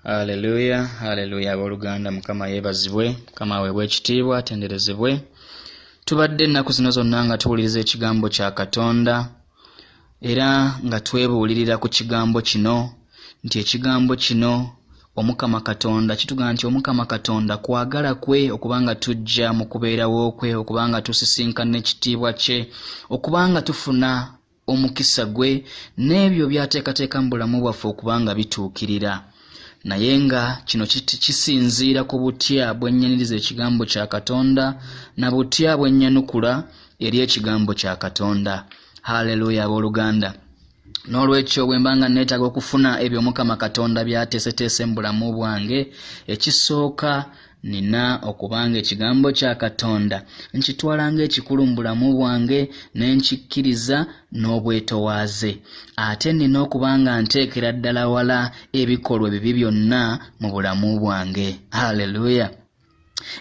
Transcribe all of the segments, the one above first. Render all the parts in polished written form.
Haleluya, haleluya abooluganda. Mukama yeebazibwe, Mukama aweebwe ekitiibwa, atenderezebwe. Tubadde ennaku zino zonna nga tuwuliriza ekigambo kya Katonda era nga twebuulirira ku kigambo kino nti ekigambo kino Omukama Katonda kitugamba nti Omukama Katonda kwagala kwe okubanga tujja mu kubeerawo kwe, okubanga tusisinkana ekitiibwa kye, okubanga tufuna omukisa gwe n'ebyo byateekateeka mu bulamu bwaffe okubanga bituukirira. Naye nga kino kisinziira ku butya bw'ennyaniriza ekigambo kya Katonda na butya bw'ennyanukula eri ekigambo kya Katonda. Haleluya abooluganda. N'olwekyo bwe mbanga neetaaga okufuna ebyo Mukama Katonda byateeseteese mu bulamu bwange, ekisooka nina okubanga ekigambo kya Katonda nkitwala ng'ekikulu mu bulamu bwange ne nkikkiriza n'obwetowaaze. Ate nina okubanga nteekera ddala wala ebikolwa ebibi byonna mu bulamu bwange. Haleluya.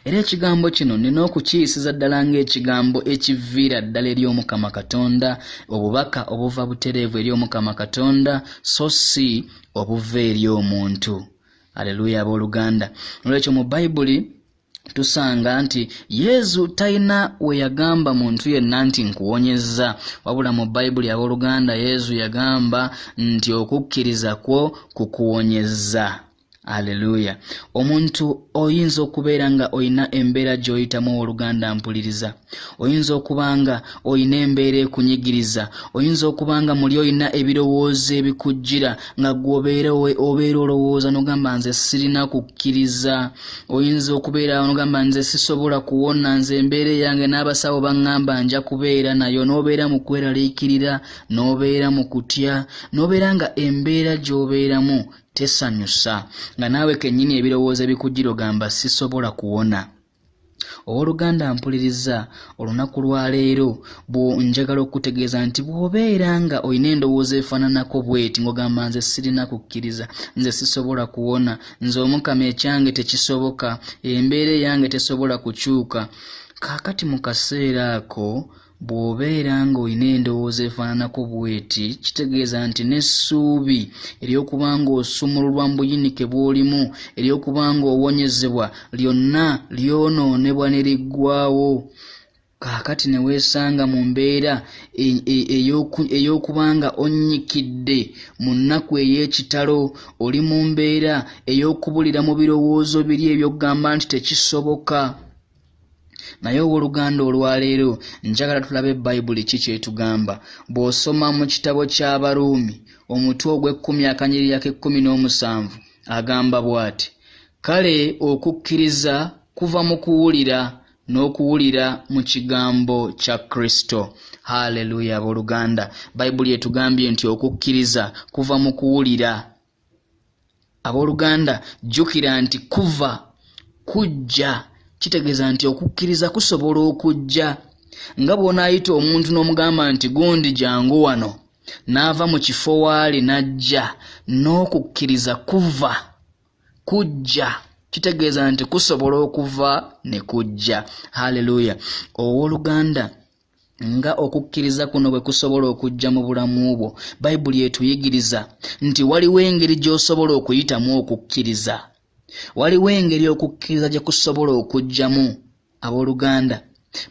Era ekigambo kino nina okukiyisiza ddala ng'ekigambo ekiviira ddala eri Omukama Katonda, obubaka obuva butereevu eri Omukama Katonda, so si obuva eri omuntu. Haleluya abooluganda. Olwekyo mu Bayibuli tusanga nti Yesu talina we yagamba muntu yenna nti nkuwonyezza, wabula mu Bayibuli abooluganda Yesu yagamba nti okukkiriza kwo kukuwonyezza. Haleluya. Omuntu oyinza okubeera nga oyina embeera gy'oyitamu oluganda mpuliriza. Oyinza okubanga oyina embeera ekunyigiriza. Oyinza okubanga muli oyina ebirowoozo ebikujjira nga gw'obeera olowooza n'ogamba nze sirina kukkiriza. Oyinza okubeera n'ogamba nze sisobola kuwona, nze embeera yange n'abasawo baŋŋamba nja kubeera nayo, n'obeera mu kweraliikirira, n'obeera mu kutya, n'obeera nga embeera gy'obeeramu tesanyusa, nga naawe kennyini ebirowoozo ebikujjira ogamba sisobola kuwona. Owooluganda mpuliriza, olunaku lwa leero njagala okutegeeza nti bw'obeera nga oyina endowooza efaananako bw'eti ng'ogamba nze sirina kukkiriza, nze sisobola kuwona, nze Omukama ekyange tekisoboka, embeera eyange tesobola kukyuka. Kaakati mu kaseera ako bw'obeera ng'olina endowooza efaananako bw'eti, kitegeeza nti n'essuubi ery'okubanga osumululwa mu buyinike bw'olimu, ery'okubanga owonyezebwa, lyonna lyonoonebwa ne liggwaawo. Kaakati ne weesanga mu mbeera ey'okubanga onnyikidde mu nnaku ey'ekitalo, oli mu mbeera ey'okubulira mu birowoozo biri eby'okugamba nti tekisoboka. Naye owooluganda olwaleero njagala tulabe Bayibuli ki kyetugamba. Bw'osoma mu kitabo ky'Abaruumi omutwe ogw'ekkumi akanyiriri ak'ekkumi n'omusanvu agamba bw'ati: kale okukkiriza kuva mu kuwulira, n'okuwulira mu kigambo kya Kristo. Haleluya abooluganda. Bayibuli etugambye nti okukkiriza kuva mu kuwulira. Abooluganda jjukira nti kuva kujja, kitegeeza nti okukkiriza kusobola okujja. Nga bw'onaayita omuntu n'omugamba nti gundi jangu wano, n'ava mu kifo waali n'ajja, n'okukkiriza kuva kujja, kitegeeza nti kusobola okuva ne kujja. Haleluya. Owooluganda, nga okukkiriza kuno bwe kusobola okujja mu bulamu bwo, Bayibuli etuyigiriza nti waliwo engeri gy'osobola okuyitamu okukkiriza. Waliwo engeri okukkiriza gye kusobola okujjamu. Abooluganda,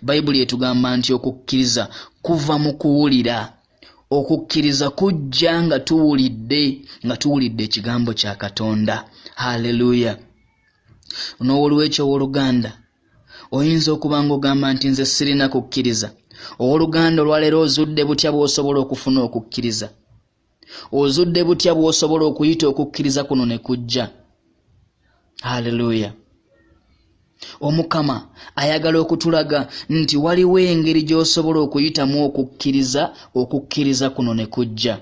Bayibuli etugamba nti okukkiriza kuva mu kuwulira. Okukkiriza kujja nga tuwulidde ekigambo kya Katonda. Haleluya. N'olwekyo owooluganda, oyinza okuba ng'ogamba nti nze sirina kukkiriza. Owooluganda olwaleero ozudde butya bw'osobola okufuna okukkiriza? Ozudde butya bw'osobola okuyita okukkiriza kuno ne kujja? Haleluya. Omukama ayagala okutulaga nti waliwo engeri gy'osobola okuyitamu okukkiriza kuno ne kujja.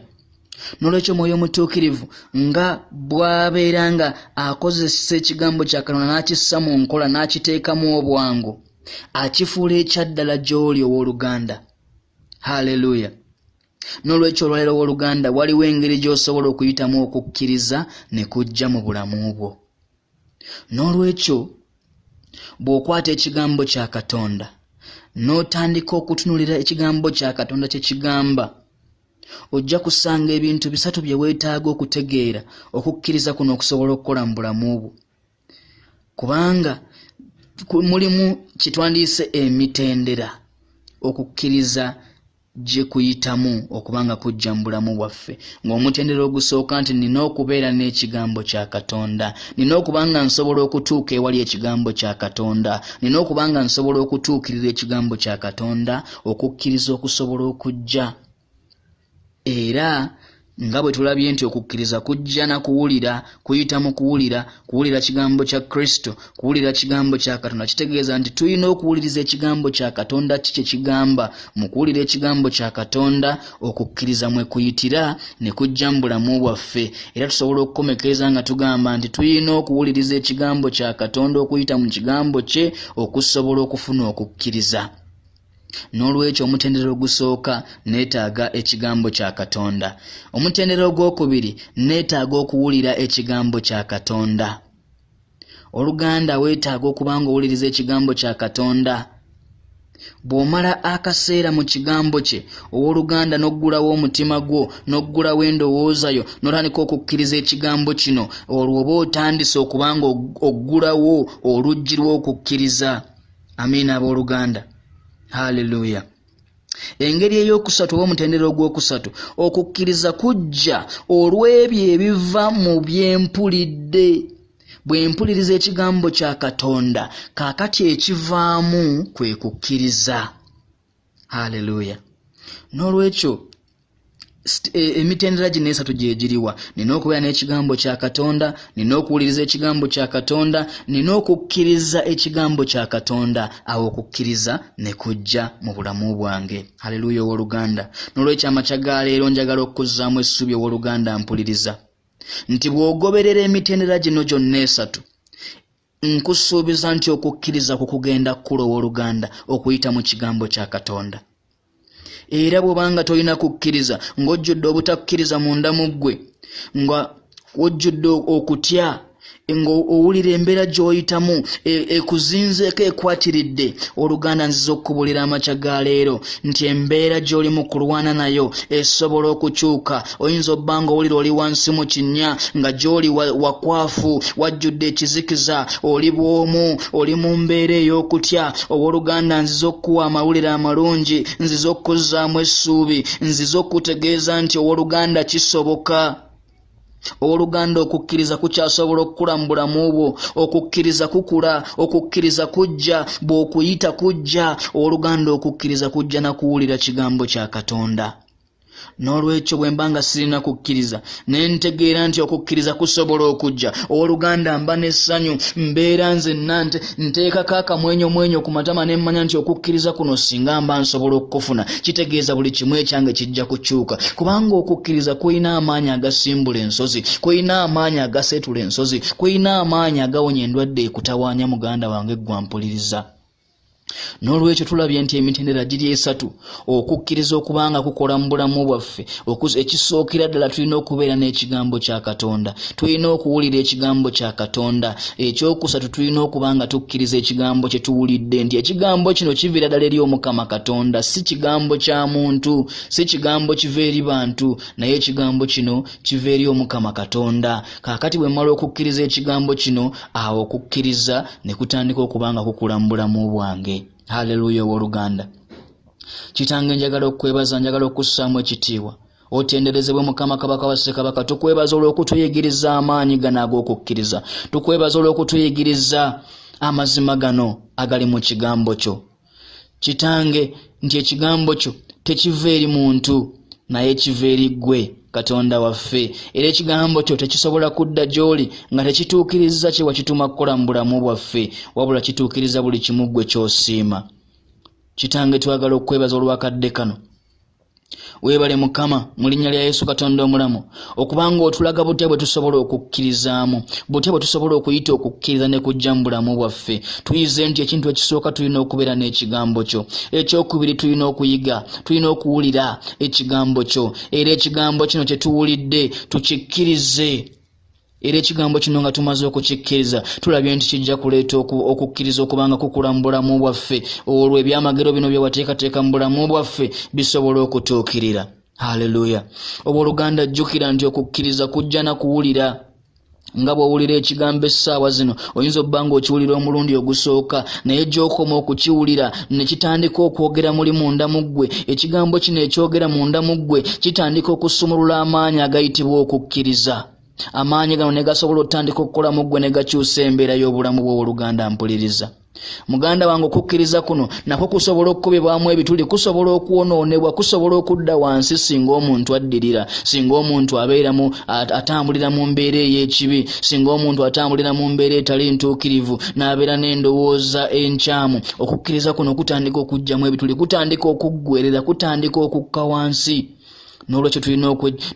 N'olwekyo Mwoyo Mutuukirivu nga bw'abeera nga akozesa ekigambo kya Katonda n'akissa mu nkola n'akiteekamu obwangu, akifuula ekyaddala gy'oli owooluganda. Haleluya. N'olwekyo olwaleero owooluganda, waliwo engeri gy'osobola okuyitamu okukkiriza ne kujja mu bulamu bwo. N'olwekyo bw'okwata ekigambo kya Katonda n'otandika okutunulira ekigambo kya Katonda kye kigamba, ojja kusanga ebintu bisatu bye weetaaga okutegeera okukkiriza kuno okusobola okukola mu bulamu bwo. Kubanga mulimu kitwandiise emitendera okukkiriza gye kuyitamu okubanga kujja mu bulamu bwaffe. Ng'omutendera ogusooka nti nina okubeera n'ekigambo kya Katonda, nina okubanga nsobola okutuuka ewali ekigambo kya Katonda, nina okubanga nsobola okutuukirira ekigambo kya Katonda, okukkiriza okusobola okujja. Era nga bwe tulabye nti okukkiriza kujja na kuwulira, kuyita mu kuwulira kigambo kya Kristo, kuwulira kigambo kya Katonda. Kitegeeza nti tulina okuwuliriza ekigambo kya Katonda kye kigamba. Mu kuwulira ekigambo kya Katonda okukkiriza mwe kuyitira ne kujja mu bulamu bwaffe. Era tusobola okukomekereza nga tugamba nti tulina okuwuliriza ekigambo kya Katonda, okuyita mu kigambo kye okusobola okufuna okukkiriza. N'olwekyo omutendera ogusooka neetaaga ekigambo kya Katonda. Omutendera ogwokubiri neetaaga okuwulira ekigambo kya Katonda. Oluganda weetaaga okubanga owuliriza ekigambo kya Katonda. Bw'omala akaseera mu kigambo kye, owooluganda n'oggulawo omutima gwo, n'oggulawo endowooza yo, n'otandika okukkiriza ekigambo kino, olwo oba otandise okubanga oggulawo oluggi lw'okukkiriza. Amiina abooluganda. Haleluya. Engeri ey'okusatu oba omutendera ogw'okusatu, okukkiriza kujja olw'ebyo ebiva mu byempulidde. Bwe mpuliriza ekigambo kya Katonda, kaakati ekivaamu kwe kukkiriza. Haleluya. N'olwekyo emitendera gino esatu gye giriwa. Nina okubeera n'ekigambo kya Katonda, nina okuwuliriza ekigambo kya Katonda, nina okukkiriza ekigambo kya Katonda. Awo okukkiriza ne kujja mu bulamu bwange. Haleluya owooluganda. N'olwekyo amakya ga leero njagala okuzzaamu essuubi owooluganda mpuliriza nti bw'ogoberera emitendera gino gyonna esatu, nkusuubiza nti okukkiriza kukugenda kkula owooluganda okuyita mu kigambo kya Katonda. Era bw'obanga tolina kukkiriza, ng'ojjudde obutakkiriza munda mu ggwe, nga ojjudde okutya, ng'owulira embeera gy'oyitamu ekuzinzeeko ekwatiridde, oluganda nziza okukubulira amakya ga leero nti embeera gy'olimu kulwana nayo esobola okukyuka. Oyinza obbanga owulira oli wansi mu kinnya, nga gy'oli wakwafu, wajjudde ekizikiza, oli bw'omu, oli mu mbeera ey'okutya. Owooluganda nziza okukuwa amawulire amalungi, nziza okukuzzaamu essuubi, nziza okutegeeza nti owooluganda kisoboka. Owooluganda okukkiriza kukyasobola okukula mu bulamu bwo. Okukkiriza kukula, okukkiriza kujja, bw'okuyita kujja. Owooluganda okukkiriza kujja na kuwulira kigambo kya Katonda. N'olwekyo bwe mbanga sirina kukkiriza ne ntegeera nti okukkiriza kusobola okujja, owooluganda mba n'essanyu, mbeera nzenna nteekako akamwenyomwenyo ku matama ne mmanya nti okukkiriza kuno singa mba nsobola okukufuna, kitegeeza buli kimu ekyange kijja kukyuka. Kubanga okukkiriza kulina amaanyi agasimbula ensozi, kulina amaanyi agaseetula ensozi, kulina amaanyi agawonya endwadde ekutawaanya muganda wange gwampuliriza. N'olwekyo tulabye nti emitendera giri esatu okukkiriza okubanga kukola mu bulamu bwaffe. Ekisookera ddala tulina okubeera n'ekigambo kya Katonda, tulina okuwulira ekigambo kya Katonda. Ekyokusatu tulina okubanga tukkiriza ekigambo kye tuwulidde nti ekigambo kino kiviira ddala eri Omukama Katonda, si kigambo kya muntu, si kigambo kiva eri bantu, naye ekigambo kino kiva eri Omukama Katonda. Kaakati bwe mmala okukkiriza ekigambo kino, awo okukkiriza ne kutandika okubanga kukula mu bulamu bwange. Haleluya owooluganda. Kitange njagala okukwebaza, njagala okussaamu ekitiibwa. Otenderezebwe Mukama Kabaka wa Ssekabaka. Tukwebaza olw'okutuyigiriza amaanyi gano ag'okukkiriza. Tukwebaza olw'okutuyigiriza amazima gano agali mu kigambo kyo. Kitange, nti ekigambo kyo tekiva eri muntu, naye kiva eri ggwe Katonda waffe. Era ekigambo kyo tekisobola kudda gy'oli nga tekituukiriza kye wakituma kukola mu bulamu bwaffe, wabula kituukiriza buli kimu ggwe ky'osiima. Kitange, twagala okukwebaza olw'akadde kano. Weebale Mukama mu linnya lya Yesu Katonda omulamu, okubanga otulaga butya bwe tusobola okukkirizaamu, butya bwe tusobola okuyita okukkiriza ne kujja mu bulamu bwaffe. Tuyize nti ekintu ekisooka tulina okubeera n'ekigambo kyo. Ekyokubiri tulina okuyiga, tulina okuwulira ekigambo kyo. Era ekigambo kino kye tuwulidde tukikkirize. Era ekigambo kino nga tumaze okukikkiriza, tulabye nti kijja kuleeta okukkiriza okubanga kukula mu bulamu bwaffe. Olwo ebyamagero bino bye wateekateeka mu bulamu bwaffe bisobola okutuukirira. Haleluya. Obooluganda jjukira nti okukkiriza kujja na kuwulira. Nga bw'owulira ekigambo essaawa zino oyinza obba ng'okiwulira omulundi ogusooka naye gy'okoma okukiwulira ne kitandika okwogera muli munda mu ggwe. Ekigambo kino ekyogera munda mu ggwe kitandika okusumulula amaanyi agayitibwa okukkiriza. Amaanyi gano ne gasobola otandika okukola mu ggwe ne gakyusa embeera y'obulamu bw'owooluganda mpuliriza. Muganda wange okukkiriza kuno nako kusobola okukubibwamu ebituli, kusobola okwonoonebwa, kusobola okudda wansi singa omuntu addirira, singa omuntu abeeramu atambulira mu mbeera ey'ekibi, singa omuntu atambulira mu mbeera etali ntuukirivu n'abeera n'endowooza enkyamu. Okukkiriza kuno kutandika okujjamu ebituli, kutandika okuggwerera, kutandika okukka wansi. N'olwekyo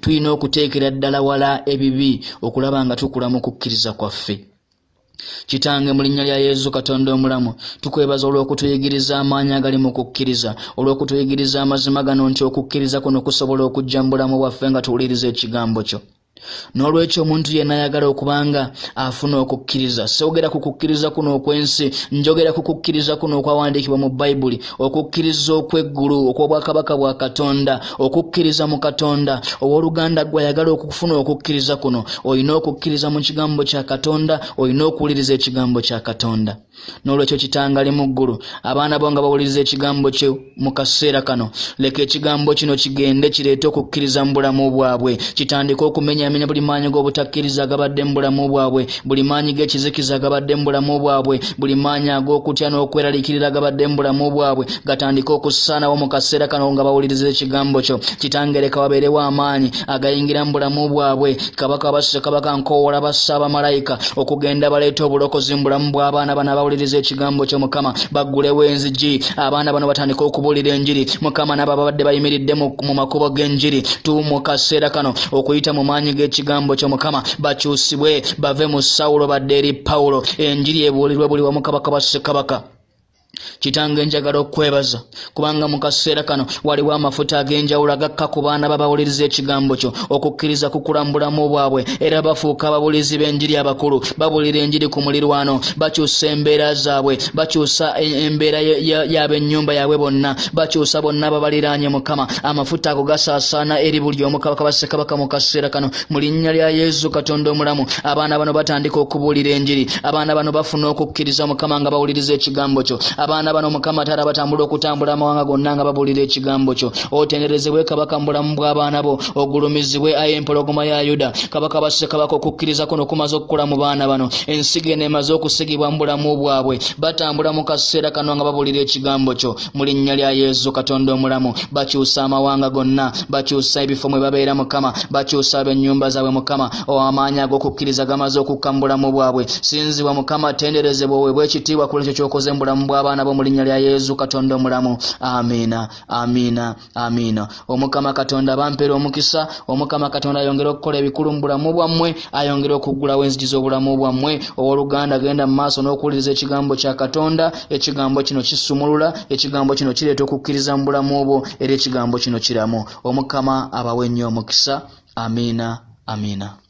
tulina okuteekera ddala wala ebibi okulaba nga tukula mu kukkiriza kwaffe. Kitange mu linnya lya Yesu Katonda omulamu, tukwebaza olw'okutuyigiriza amaanyi agali mu kukkiriza, olw'okutuyigiriza amazima gano nti okukkiriza kuno kusobola okujja mu bulamu bwaffe nga tuwuliriza ekigambo kyo. N'olwekyo omuntu yenna ayagala okubanga afuna okukkiriza. Sogera ku kukkiriza kuno okw'ensi, njogera ku kukkiriza kuno okwawandiikibwa mu Bayibuli, okukkiriza okw'eggulu okw'obwakabaka bwa Katonda, okukkiriza mu Katonda. Owooluganda gwe ayagala okufuna okukkiriza kuno, olina okukkiriza mu kigambo kya Katonda, olina okuwuliriza ekigambo kya Katonda. N'olwekyo Kitange ali mu ggulu, abaana bo nga bawuliriza ekigambo kye mu kaseera kano, leka ekigambo kino kigende kireete okukkiriza mu bulamu bwabwe, kitandika okumenyaamenya buli maanyi g'obutakkiriza agabadde mu bulamu bwabwe, buli maanyi g'ekizikiza agabadde mu bulamu bwabwe, buli maanyi ag'okutya n'okweraliikirira agabadde mu bulamu bwabwe gatandika okussaanawo mu kaseera kano nga bawuliriza ekigambo kyo. Kitange leka wabeerewo amaanyi agayingira mu bulamu bwabwe, kabaka nkoowola bassabamalayika okugenda baleeta obulokozi mu bulamu bw'abaana bano abawuliriza ekigambo kyo Mukama. Baggulewo enzigi, abaana bano batandika okubuulira enjiri Mukama, n'abo ababadde bayimiridde mu makubo g'enjiri mu kaseera kano okuyita mu maanyi g'ekigambo kyo Mukama, bakyusibwe bave mu Sawulo badde eri Pawulo, enjiri ebuulirwe buli wamu kabaka wa Ssekabaka. Kitange njagala okwebaza kubanga mu kaseera kano waliwo amafuta ag'enjawulo agakka ku baana babawuliriza ekigambo kyo, okukkiriza kukula mu bulamu bwabwe era bafuuka ababulizi b'enjiri abakulu, babuulira enjiri ku mulirwano, bakyusa embeera zaabwe, bakyusa embeera y'ab'ennyumba yaabwe bonna, bakyusa bonna babaliraanye Mukama. Amafuta ago gasaasaana eri buli omu kabaka wa Ssekabaka mu kaseera kano mu linnya lya Yesu Katonda omulamu. Abaana bano batandika okubuulira enjiri, abaana bano bafuna okukkiriza Mukama nga bawuliriza ekigambo kyo. Abaana bano Mukama tara batambula okutambula amawanga gonna nga babuulira ekigambo kyo. Otenderezebwe kabaka mu bulamu bw'abaana bo, ogulumizibwe aye empologoma ya Yuda. Kabaka wa Ssekabaka okukkiriza kuno kumaze okukula mu baana bano, ensige emaze okusigibwa mu bulamu bwabwe, batambula mu kaseera kano nga babuulira ekigambo kyo mu linnya lya Yesu Katonda omulamu. Bakyusa amawanga gonna, bakyusa ebifo mwe babeera Mukama, bakyusa ab'ennyumba zaabwe Mukama. Amaanyi ag'okukkiriza gamaze okukka mu bulamu bwabwe. Sinzibwa Mukama, tenderezebwa oweebwe ekitiibwa ku ekyo ky'okoze mu bulamu bw'abaana bo mu linnya lya Yesu Katonda omulamu. Amiina, amiina, amiina. Omukama Katonda bampeera omukisa, Omukama Katonda ayongera okukola ebikulu mu bulamu bwammwe, ayongera okuggulawo enzigi z'obulamu bwammwe. Owooluganda genda mu maaso n'okuwuliriza ekigambo kya Katonda. Ekigambo kino kisumulula, ekigambo kino kireeta okukkiriza mu bulamu bwo era ekigambo kino kiramu. Omukama abawe nnyo omukisa. Amiina, amiina.